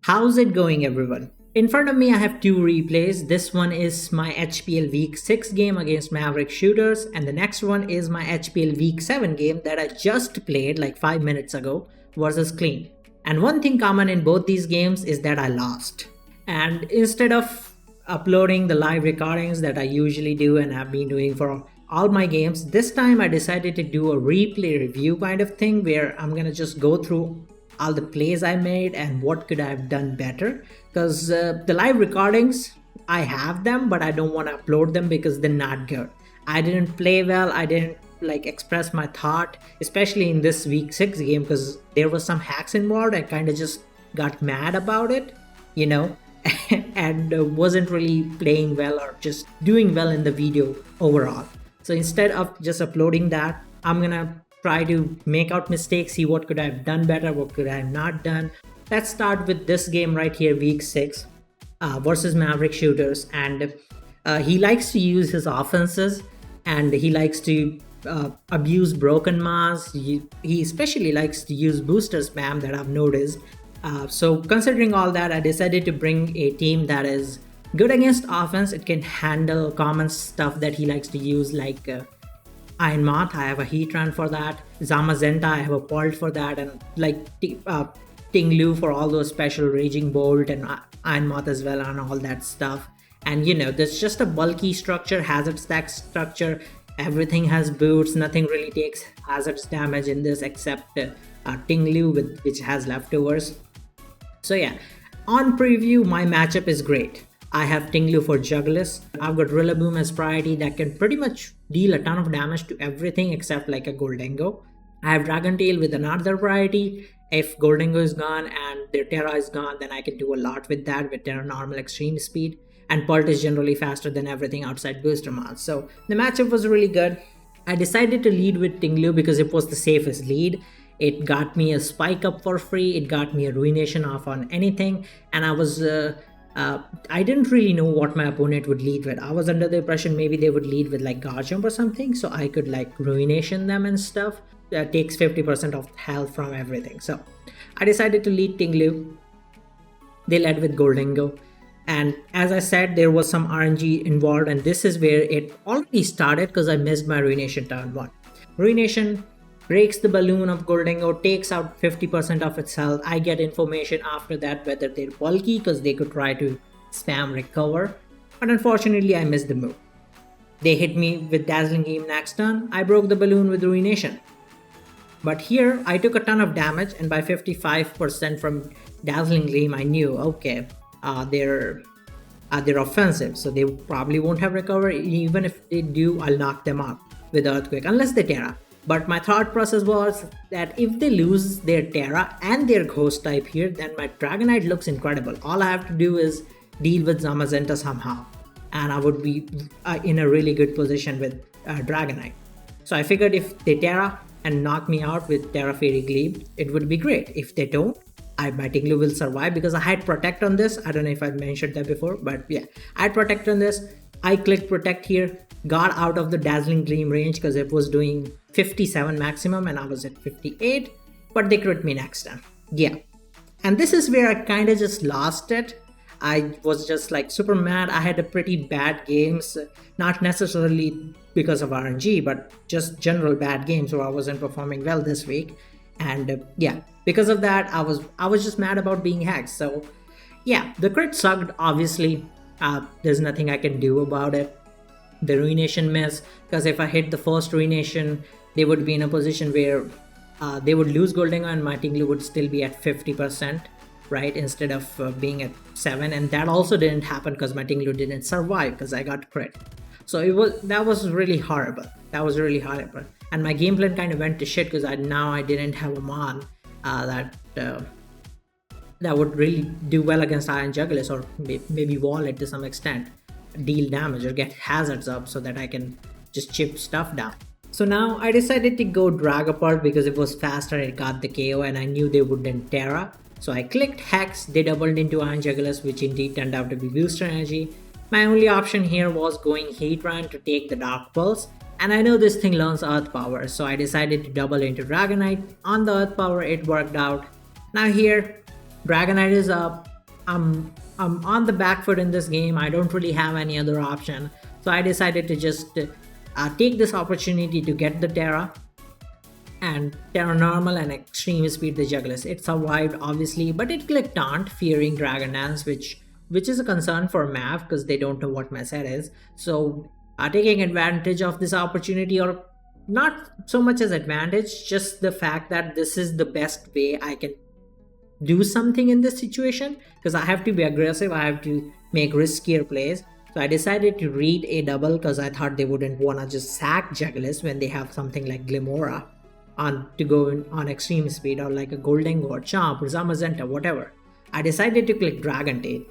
How's it going, everyone? In front of me, I have two replays. This one is my HPL Week 6 game against Maverick Shooters, and the next one is my HPL Week 7 game that I just played like 5 minutes ago versus Clean. And one thing common in both these games is that I lost. And instead of uploading the live recordings that I usually do and have been doing for all my games, this time I decided to do a replay review kind of thing where I'm gonna just go through all the plays I made and what could I have done better. Because the live recordings, I have them, but I don't want to upload them because they're not good. I didn't play well. I didn't express my thought, especially in this week 6 game, because there was some hacks involved. I kind of just got mad about it, you know, and wasn't really playing well or just doing well in the video overall. So instead of just uploading that, I'm gonna try to make out mistakes, see what could I have done better, what could I have not done. Let's start with this game right here, week 6 versus Maverick Shooters. And he likes to use his offenses, and he likes to abuse broken mass. He especially likes to use booster spam that I've noticed. So considering all that, I decided to bring a team that is good against offense. It can handle common stuff that he likes to use, like Iron Moth, I have a Heatran for that. Zamazenta, I have a Pult for that. And Tinglu for all those special Raging Bolt and Iron Moth as well and all that stuff. And there's just a bulky structure, hazard stack structure. Everything has boots. Nothing really takes hazards damage in this except Tinglu, which has leftovers. So yeah, on preview, my matchup is great. I have Tinglu for Juggles. I've got Rillaboom as priority that can pretty much deal a ton of damage to everything except like a Goldengo. I have Dragon Tail with another priority. If Goldengo is gone and their Terra is gone, then I can do a lot with that with Terra normal extreme speed. And Pult is generally faster than everything outside Booster Mods. So the matchup was really good. I decided to lead with Tinglu because it was the safest lead. It got me a spike up for free. It got me a ruination off on anything. And I didn't really know what my opponent would lead with. I was under the impression maybe they would lead with like Guard Jump or something, so I could like ruination them and stuff. That takes 50% of health from everything. So I decided to lead Tinglu. They led with Goldengo. And as I said, there was some RNG involved, and this is where it already started because I missed my ruination turn 1. Ruination breaks the balloon of Goldengo, takes out 50% of its health. I get information after that whether they're bulky because they could try to spam recover. But unfortunately, I missed the move. They hit me with Dazzling Gleam next turn. I broke the balloon with Ruination. But here, I took a ton of damage, and by 55% from Dazzling Gleam, I knew, okay, they're offensive, so they probably won't have recovered. Even if they do, I'll knock them out with Earthquake, unless they Terra. But my thought process was that if they lose their Terra and their Ghost type here, then my Dragonite looks incredible. All I have to do is deal with Zamazenta somehow, and I would be in a really good position with Dragonite. So I figured if they Terra and knock me out with Terra Fairy Gleam, it would be great. If they don't, my Tinglu will survive because I had Protect on this. I don't know if I mentioned that before, but yeah, I had Protect on this. I clicked Protect here, got out of the Dazzling Gleam range because it was doing 57 maximum and I was at 58, but they crit me next time. Yeah. And this is where I kind of just lost it. I was just like super mad. I had a pretty bad games, not necessarily because of RNG, but just general bad games where I wasn't performing well this week. And yeah, because of that, I was just mad about being hacked. So yeah, the crit sucked, obviously. There's nothing I can do about it. The ruination miss, because if I hit the first ruination, they would be in a position where they would lose Goldengo and my Tinglu would still be at 50%, right, instead of being at 7. And that also didn't happen because my Tinglu didn't survive because I got crit. So that was really horrible. That was really horrible. And my game plan kind of went to shit because I didn't have a mon that would really do well against Iron Jugglers, or maybe wall it to some extent, deal damage or get hazards up so that I can just chip stuff down. So now I decided to go Dragapult because it was faster, it got the KO, and I knew they wouldn't Terra. So I clicked Hex, they doubled into Iron Jugglers, which indeed turned out to be Booster Energy. My only option here was going Heatran to take the Dark Pulse, and I know this thing learns Earth Power, so I decided to double into Dragonite. On the Earth Power, it worked out. Now here, Dragonite is up, I'm on the back foot in this game. I don't really have any other option. So I decided to just take this opportunity to get the Terra and Terra Normal and Extreme Speed the Jugglers. It survived obviously, but it clicked Taunt, fearing Dragon Dance, which is a concern for Mav because they don't know what Messer is. So taking advantage of this opportunity, or not so much as advantage, just the fact that this is the best way I can do something in this situation, because I have to be aggressive, I have to make riskier plays. So I decided to read a double because I thought they wouldn't want to just sack Jugglers when they have something like Glimora on to go on extreme speed, or like a Goldengo or Chomp or Zamazenta, whatever. I decided to click Dragon Tail,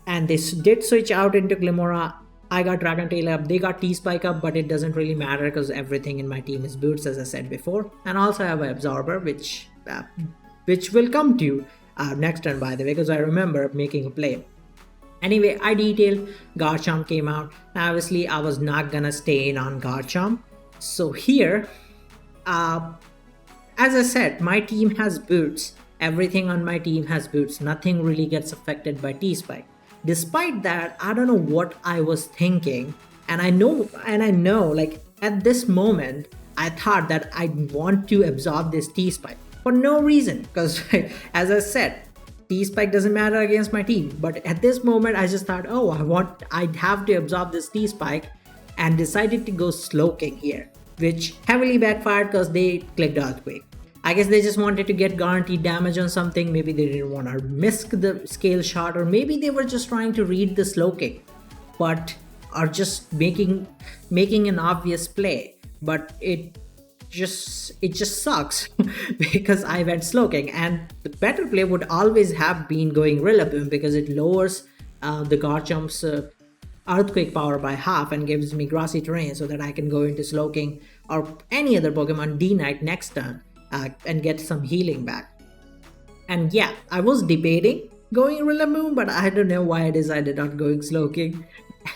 and they did switch out into Glimora. I got Dragon Tail up, they got T-Spike up, but it doesn't really matter because everything in my team is boots, as I said before. And also I have an Absorber, which will come to you next turn, by the way, because I remember making a play. Anyway, I detailed, Garchomp came out. Now obviously I was not gonna stay in on Garchomp. So here, as I said, my team has boots. Everything on my team has boots. Nothing really gets affected by T-Spike. Despite that, I don't know what I was thinking. And I know, like at this moment, I thought that I want to absorb this T-Spike for no reason. Because as I said, T-Spike doesn't matter against my team. But at this moment, I just thought, oh, I'd have to absorb this T-Spike, and decided to go Slowking here, which heavily backfired because they clicked Earthquake. I guess they just wanted to get guaranteed damage on something. Maybe they didn't want to miss the scale shot, or maybe they were just trying to read the Slowking, but are just making an obvious play. But it just sucks because I went Slowking, and the better play would always have been going Rillaboom, because it lowers the Garchomp's Earthquake power by half and gives me grassy terrain, so that I can go into Slowking or any other Pokemon D-Knight next turn and get some healing back. And yeah, I was debating going Rillaboom, but I don't know why I decided on going Slowking.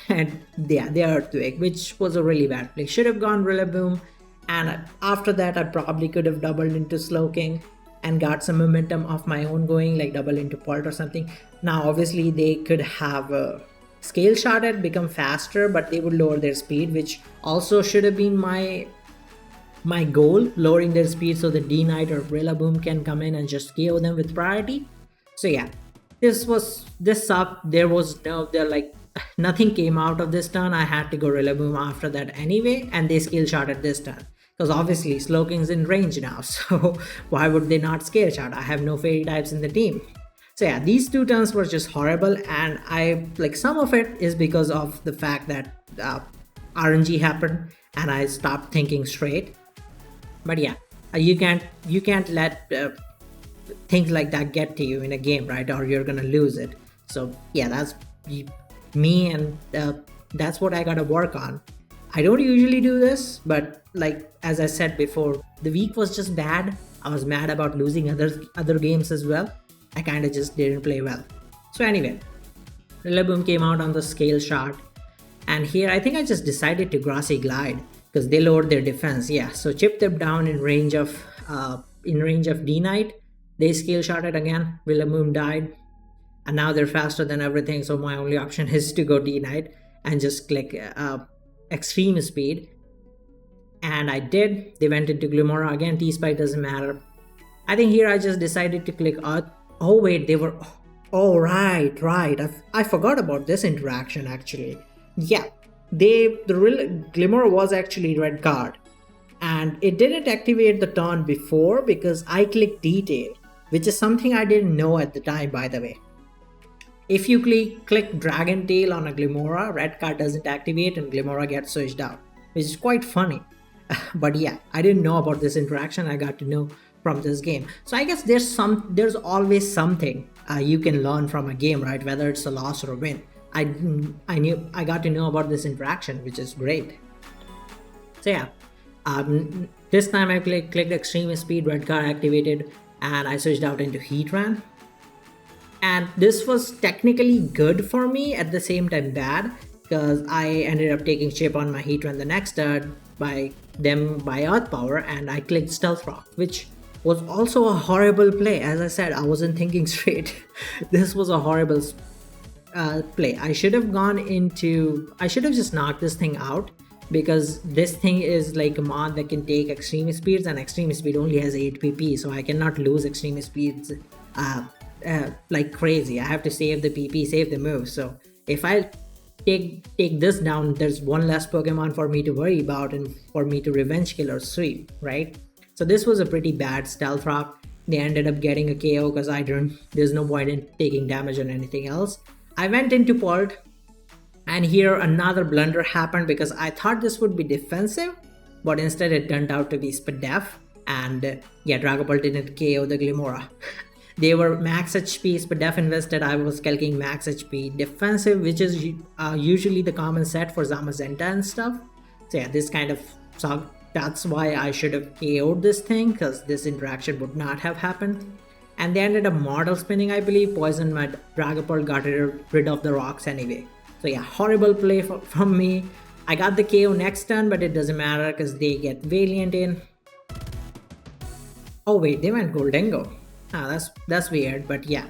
And yeah, the Earthquake, which was a really bad play. Should have gone Rillaboom, and after that I probably could have doubled into Slowking and got some momentum of my own going, like double into Pult or something. Now obviously they could have Scale Shot it, become faster, but they would lower their speed, which also should have been my goal, lowering their speed so the D-Knight or Rillaboom can come in and just KO them with priority. So yeah, this sucked. Nothing came out of this turn. I had to go Rillaboom after that anyway, and they Scale Shotted this turn. Because obviously Slowking's in range now, so why would they not Scale Shot? I have no fairy types in the team. So yeah, these two turns were just horrible, and some of it is because of the fact that RNG happened and I stopped thinking straight. But yeah, you can't let things like that get to you in a game, right? Or you're gonna lose it. So yeah, that's me, and that's what I gotta work on. I don't usually do this, but like as I said before, the week was just bad. I was mad about losing other games as well. I kind of just didn't play well. So anyway, Rillaboom came out on the Scale Shot, and here I think I just decided to Grassy Glide because they lowered their defense. Yeah, so chip them down in range of D-Knight. They Scale Shot it again. Rillaboom died, and now they're faster than everything. So my only option is to go D-Knight and just click Extreme Speed, and I did. They went into Glimora again. T-Spike doesn't matter. I think here I just decided to click Earth. Oh wait, they were... Oh right. I forgot about this interaction actually. Yeah, the Glimmer was actually red card, and it didn't activate the turn before because I clicked Detail, which is something I didn't know at the time, by the way. If you click Dragon Tail on a Glimora, red card doesn't activate and Glimora gets switched out, which is quite funny. But yeah, I didn't know about this interaction. I got to know from this game. So I guess there's always something you can learn from a game, right? Whether it's a loss or a win. I got to know about this interaction, which is great. So yeah, this time I clicked Extreme Speed, red card activated, and I switched out into Heatran. And this was technically good for me, at the same time bad, because I ended up taking chip on my Heatran the next turn by Earth Power, and I clicked Stealth Rock, which was also a horrible play. As I said, I wasn't thinking straight. This was a horrible play. I should have gone into, I should have just knocked this thing out, because this thing is like a mod that can take extreme speeds, and extreme speed only has 8 pp, so I cannot lose extreme speeds like crazy. I have to save the pp, save the move. So if I take this down, there's one less Pokemon for me to worry about and for me to revenge kill or sweep, right? So this was a pretty bad stealth rock. They ended up getting a KO because I didn't, there's no point in taking damage on anything else. I went into Pult, and here another blunder happened because I thought this would be defensive, but instead it turned out to be Spadef, and yeah, Dragapult didn't KO the Glimora. They were max HP, Spadef invested, I was calculating max HP. Defensive, which is usually the common set for Zamazenta and stuff. So yeah, this kind of sucked. That's why I should have KO'd this thing, because this interaction would not have happened. And they ended up model spinning, I believe. Poisoned my Dragapult, got rid of the rocks anyway. So yeah, horrible play from me. I got the KO next turn, but it doesn't matter because they get Valiant in. Oh wait, they went Goldengo. That's weird, but yeah.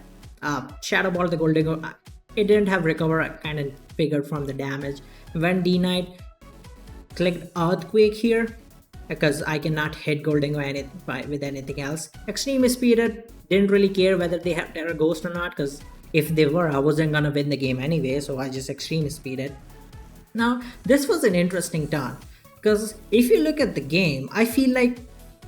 Shadow Ball the Goldengo. It didn't have recover. I kind of figured from the damage. When D-Knight clicked Earthquake here, because I cannot hit Goldengo with anything else. Extreme Speeded, didn't really care whether they have Terra Ghost or not, because if they were, I wasn't gonna win the game anyway, so I just Extreme Speeded. Now, this was an interesting turn, because if you look at the game, I feel like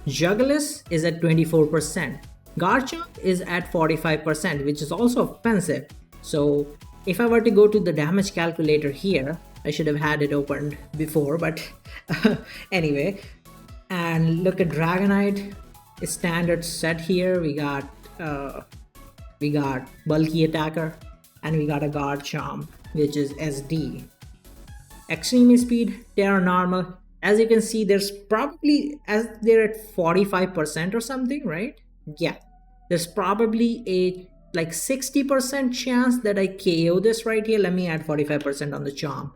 Jugulis is at 24%. Garchomp is at 45%, which is also offensive. So if I were to go to the damage calculator here, I should have had it opened before, but anyway. And look at Dragonite, standard set here. We got bulky attacker, and we got a Garchomp, which is SD. Extreme speed, Terra normal. As you can see, there's probably, as they're at 45% or something, right? Yeah, there's probably a like 60% chance that I KO this right here. Let me add 45% on the Chomp.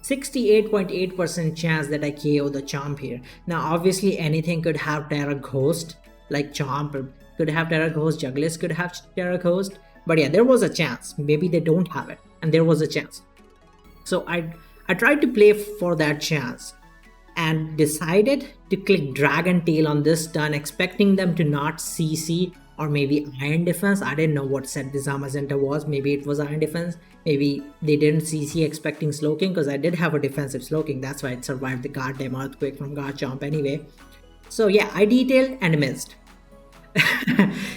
68.8% chance that I KO the Chomp here. Now obviously anything could have Terra Ghost, like Chomp could have Terra Ghost, Jugulis could have Terra Ghost, but yeah, there was a chance. Maybe they don't have it, and there was a chance. So I tried to play for that chance and decided to click Dragon Tail on this turn, expecting them to not CC or maybe Iron Defense. I didn't know what set the Zamazenta was. Maybe it was Iron Defense. Maybe they didn't CC expecting Slowking, because I did have a defensive Slowking. That's why it survived the goddamn Earthquake from Garchomp anyway. So yeah, I detailed and missed.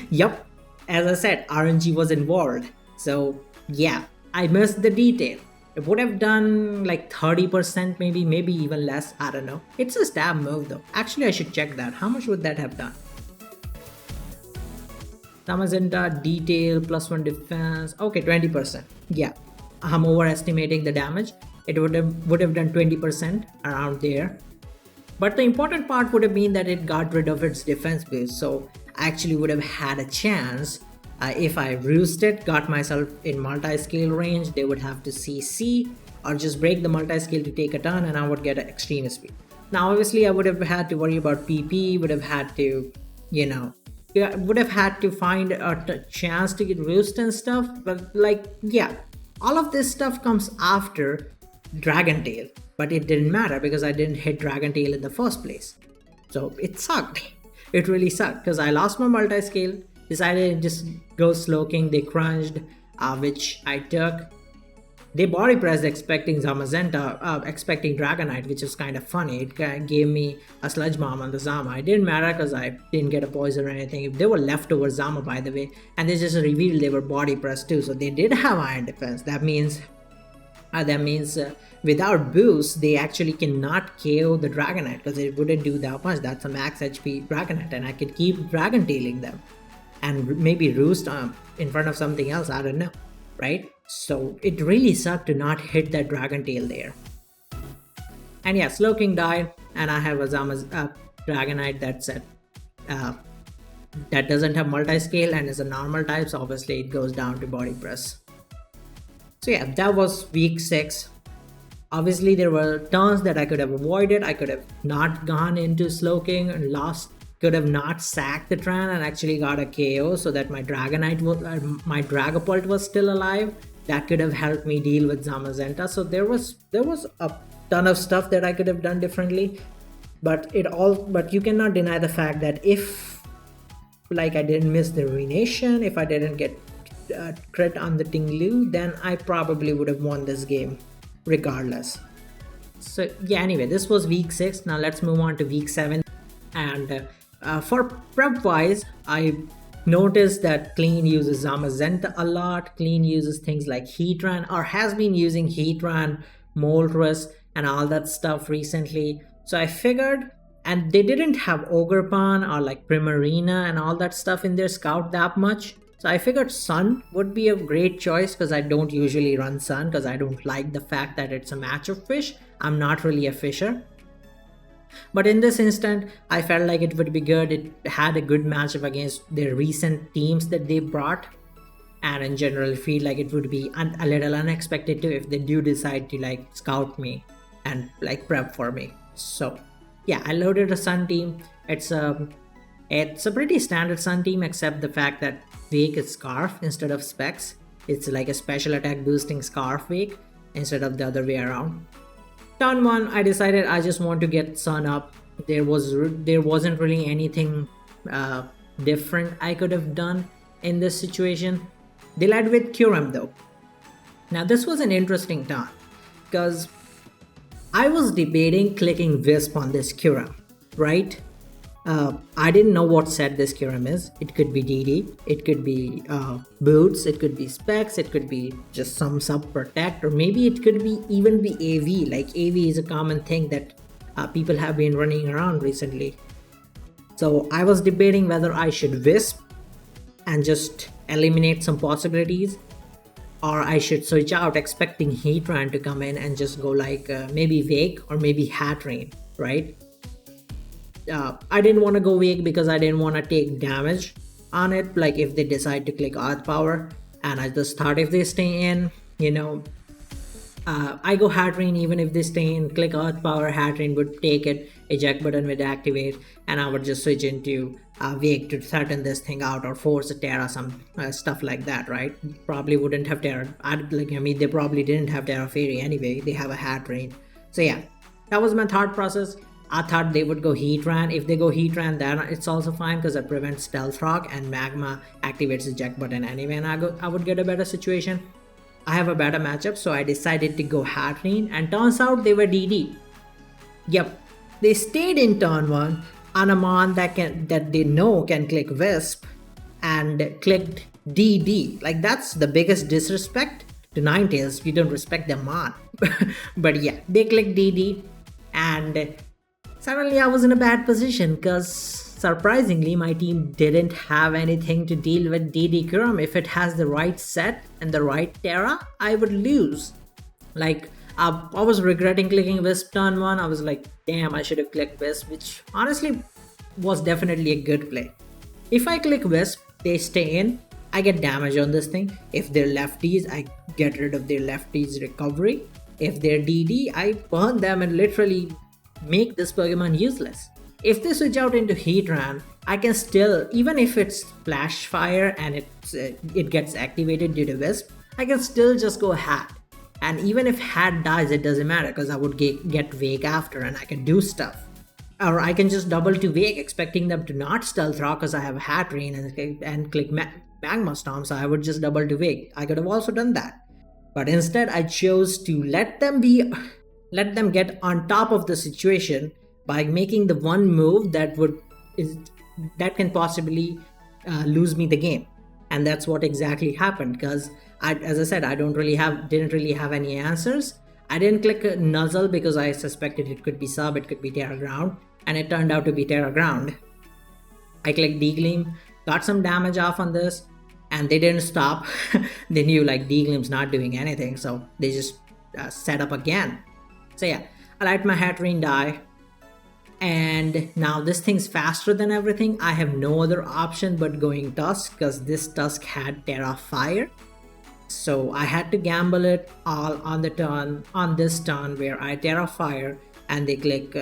Yup, as I said, RNG was involved. So yeah, I missed the detail. It would have done like 30%, maybe even less. I don't know. It's a stab move though. Actually, I should check that. How much would that have done? Zamazenta detail +1 defense. Okay, 20%. Yeah, I'm overestimating the damage. It would have done 20% around there. But the important part would have been that it got rid of its defense boost. So I actually would have had a chance. If I roosted, got myself in multi-scale range, they would have to CC or just break the multi-scale to take a turn, and I would get an extreme speed. Now obviously I would have had to worry about PP, would have had to, would have had to find a chance to get roost and stuff, but like, yeah, all of this stuff comes after Dragon Tail, but it didn't matter because I didn't hit Dragon Tail in the first place. So it sucked. It really sucked because I lost my multi-scale, decided to just go Slowking. They crunched, which I took. They body pressed expecting Zamazenta, expecting Dragonite, which is kind of funny. It gave me a Sludge Bomb on the Zama. It didn't matter because I didn't get a poison or anything. If they were leftover Zama, by the way, and they just revealed they were body pressed too, so they did have Iron Defense. That means without boost, they actually cannot KO the Dragonite because it wouldn't do that much. That's a max HP Dragonite, and I could keep Dragon Tailing them and maybe roost in front of something else. I don't know, right? So it really sucked to not hit that Dragon Tail there. And yeah, Slowking died, and I have a Dragonite that's that doesn't have multi-scale and is a normal type, so obviously it goes down to body press. So yeah, that was week 6. Obviously there were turns that I could have avoided. I could have not gone into Slowking and lost could have not sacked the Tran and actually got a KO so that my Dragonite my Dragapult was still alive, that could have helped me deal with Zamazenta. So there was a ton of stuff that I could have done differently. But you cannot deny the fact that if like I didn't miss the Ruination, if I didn't get crit on the Tinglu, then I probably would have won this game regardless. So yeah, anyway, this was week 6. Now let's move on to week 7. And for prep wise, I noticed that Clean uses Zamazenta a lot. Clean uses things like Heatran, or has been using Heatran, Moltres, and all that stuff recently. So I figured, and they didn't have Ogerpon or like Primarina and all that stuff in their scout that much. So I figured Sun would be a great choice because I don't usually run Sun because I don't like the fact that it's a match of fish. I'm not really a fisher. But in this instant, I felt like it would be good. It had a good matchup against their recent teams that they brought. And in general, feel like it would be a little unexpected too if they do decide to like scout me and like prep for me. So yeah, I loaded a Sun team. It's a pretty standard Sun team except the fact that Wake is Scarf instead of Specs. It's like a special attack boosting Scarf Wake instead of the other way around. Turn 1, I decided I just want to get Sun up. There wasn't really anything different I could have done in this situation. They led with Kyurem though. Now this was an interesting turn because I was debating clicking Wisp on this Kyurem, right? I didn't know what set this Kyurem is. It could be DD, it could be Boots, it could be Specs, it could be just some sub protect, or maybe it could be even be AV. Like AV is a common thing that people have been running around recently. So I was debating whether I should Wisp and just eliminate some possibilities, or I should switch out expecting Heatran to come in and just go like maybe Wake or maybe Hat Rain, right? I didn't want to go Wake because I didn't want to take damage on it, like if they decide to click Earth Power, and I just thought if they stay in, I go Hat Rain. Even if they stay in, click Earth Power, Hat Rain would take it, eject button would activate, and I would just switch into Wake to threaten this thing out or force a Terra, some stuff like that, right? Probably wouldn't have Terra. They probably didn't have Terra Fairy anyway. They have a Hat Rain. So yeah, that was my thought process. I thought they would go Heatran. If they go Heatran, then it's also fine because it prevents Stealth Rock and Magma activates the eject button anyway, and I would get a better situation. I have a better matchup, so I decided to go Hat Rain, and turns out they were DD. Yep, they stayed in turn 1 on a mon that they know can click Wisp and clicked DD. Like that's the biggest disrespect to Ninetales. You don't respect them mon. But yeah, they clicked DD, and suddenly I was in a bad position because surprisingly my team didn't have anything to deal with DD Kyurem. If it has the right set and the right Terra, I would lose. Like I was regretting clicking Wisp turn 1. I was like, damn, I should have clicked Wisp, which honestly was definitely a good play. If I click Wisp, they stay in, I get damage on this thing. If they're lefties, I get rid of their lefties recovery. If they're DD, I burn them and literally make this Pokemon useless. If they switch out into Heatran, I can still, even if it's Flash Fire and it gets activated due to Wisp, I can still just go Hat. And even if Hat dies, it doesn't matter because I would get Wake after and I can do stuff. Or I can just double to Wake expecting them to not Stealth Rock because I have Hat Rain and click Magma Storm, so I would just double to Wake. I could have also done that. But instead I chose to let them get on top of the situation by making the one move that can possibly lose me the game. And that's what exactly happened because as I said, I didn't really have any answers. I didn't click Nuzzle because I suspected it could be Sub, it could be Terra Ground, and it turned out to be Terra Ground. I clicked D-Gleam, got some damage off on this, and they didn't stop. They knew like D-Gleam's not doing anything, so they just set up again. So yeah, I let my Hat Rain die, and now this thing's faster than everything. I have no other option but going Tusk because this Tusk had Terra Fire. So I had to gamble it all on this turn where I Terra Fire and they click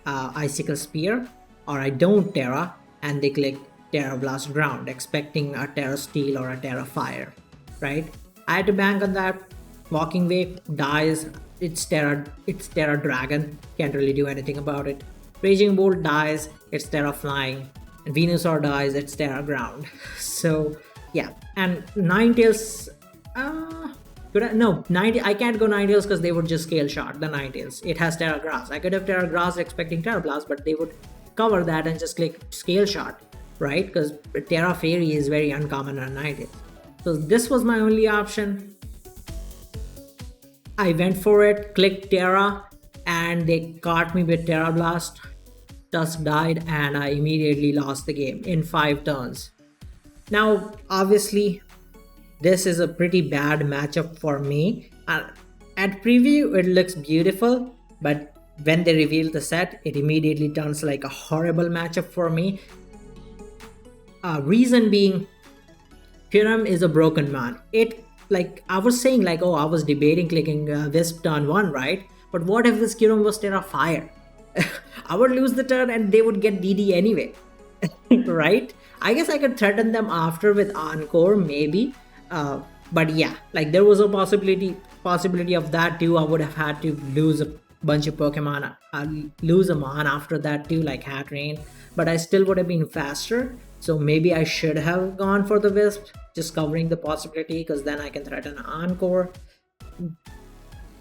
Icicle Spear. or I don't Terra, and they click Terra Blast Ground, expecting a Terra Steel or a Terra Fire, right? I had to bank on that. Walking Wave dies, it's Terra Dragon, can't really do anything about it. Raging Bolt dies, it's Terra Flying. And Venusaur dies, it's Terra Ground. So yeah, and Ninetales, no, 90, I can't go Ninetales because they would just scale shot the Ninetales. It has Terra Grass. I could have Terra Grass expecting Terra Blast, but they would cover that and just click scale shot, right? Because Terra Fairy is very uncommon on Ninetales. So this was my only option. I went for it, clicked Terra, and they caught me with Terra Blast. Tusk died, and I immediately lost the game in 5 turns. Now, obviously, this is a pretty bad matchup for me. At preview, it looks beautiful, but when they reveal the set, it immediately turns like a horrible matchup for me. Reason being, Pyram is a broken man. Like I was saying, like, oh, I was debating clicking Wisp turn 1, right? But what if this Kyurem was Terra Fire? I would lose the turn and they would get DD anyway, right? I guess I could threaten them after with Encore, maybe. But yeah, like there was a possibility of that too. I would have had to lose a bunch of Pokemon, lose a Mon after that too, like Hat Rain. But I still would have been faster. So maybe I should have gone for the Wisp, just covering the possibility, because then I can threaten Encore.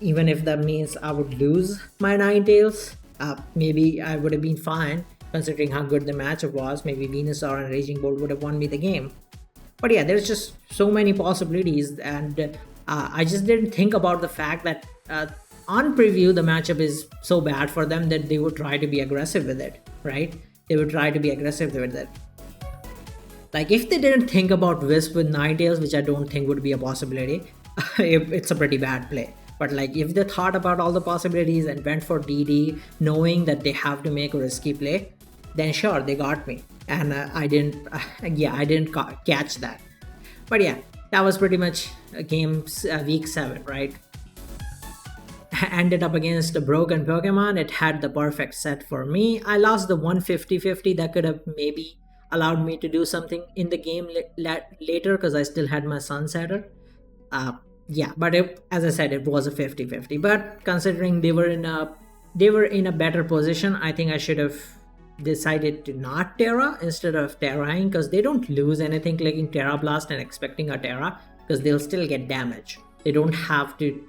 Even if that means I would lose my Ninetales, maybe I would have been fine, considering how good the matchup was. Maybe Venusaur and Raging Bolt would have won me the game. But yeah, there's just so many possibilities, and I just didn't think about the fact that on preview the matchup is so bad for them that they would try to be aggressive with it, right? They would try to be aggressive with it. Like if they didn't think about Wisp with Ninetales, which I don't think would be a possibility, it's a pretty bad play. But like if they thought about all the possibilities and went for DD, knowing that they have to make a risky play, then sure, they got me. And I didn't catch that. But yeah, that was pretty much game's week 7, right? Ended up against a broken Pokemon. It had the perfect set for me. I lost the 150-50 that could have maybe allowed me to do something in the game later, because I still had my Sunsetter. Yeah, but as I said, it was a 50-50. But considering they were in a better position, I think I should have decided to not Terra instead of Terraing, because they don't lose anything clicking Terra Blast and expecting a Terra, because they'll still get damage. They don't have to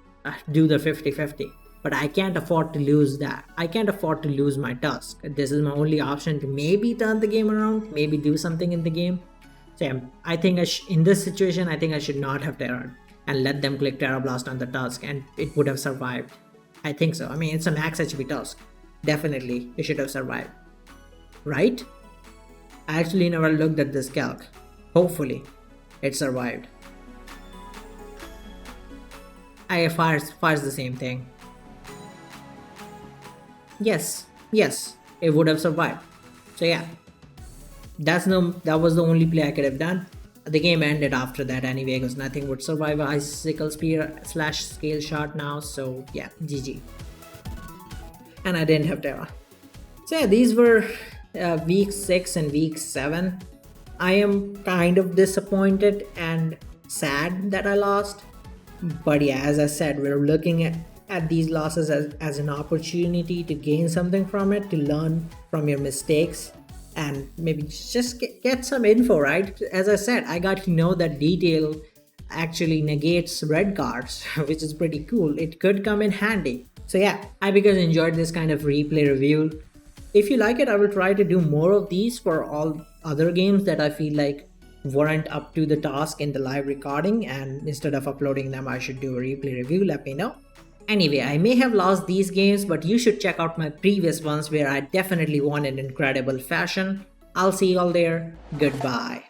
do the 50-50. But I can't afford to lose that. I can't afford to lose my Tusk. This is my only option to maybe turn the game around, maybe do something in the game. So yeah, I think in this situation, I think I should not have Terra and let them click Terra Blast on the Tusk, and it would have survived. I think so. I mean, it's a max HP Tusk. Definitely, it should have survived. Right? I actually never looked at this calc. Hopefully, it survived. Fires the same thing. Yes, it would have survived. So yeah, that was the only play I could have done. The game ended after that anyway, because nothing would survive a Icicle Spear / Scale Shot now. So yeah, GG. And I didn't have Terra. So yeah, these were week 6 and week 7. I am kind of disappointed and sad that I lost. But yeah, as I said, we're looking at these losses as an opportunity to gain something from it, to learn from your mistakes, and maybe just get some info, right? As I said, I got to know that detail actually negates red cards, which is pretty cool. It could come in handy. So yeah, I because enjoyed this kind of replay review. If you like it, I will try to do more of these for all other games that I feel like weren't up to the task in the live recording, and instead of uploading them, I should do a replay review. Let me know. Anyway, I may have lost these games, but you should check out my previous ones where I definitely won in incredible fashion. I'll see you all there. Goodbye.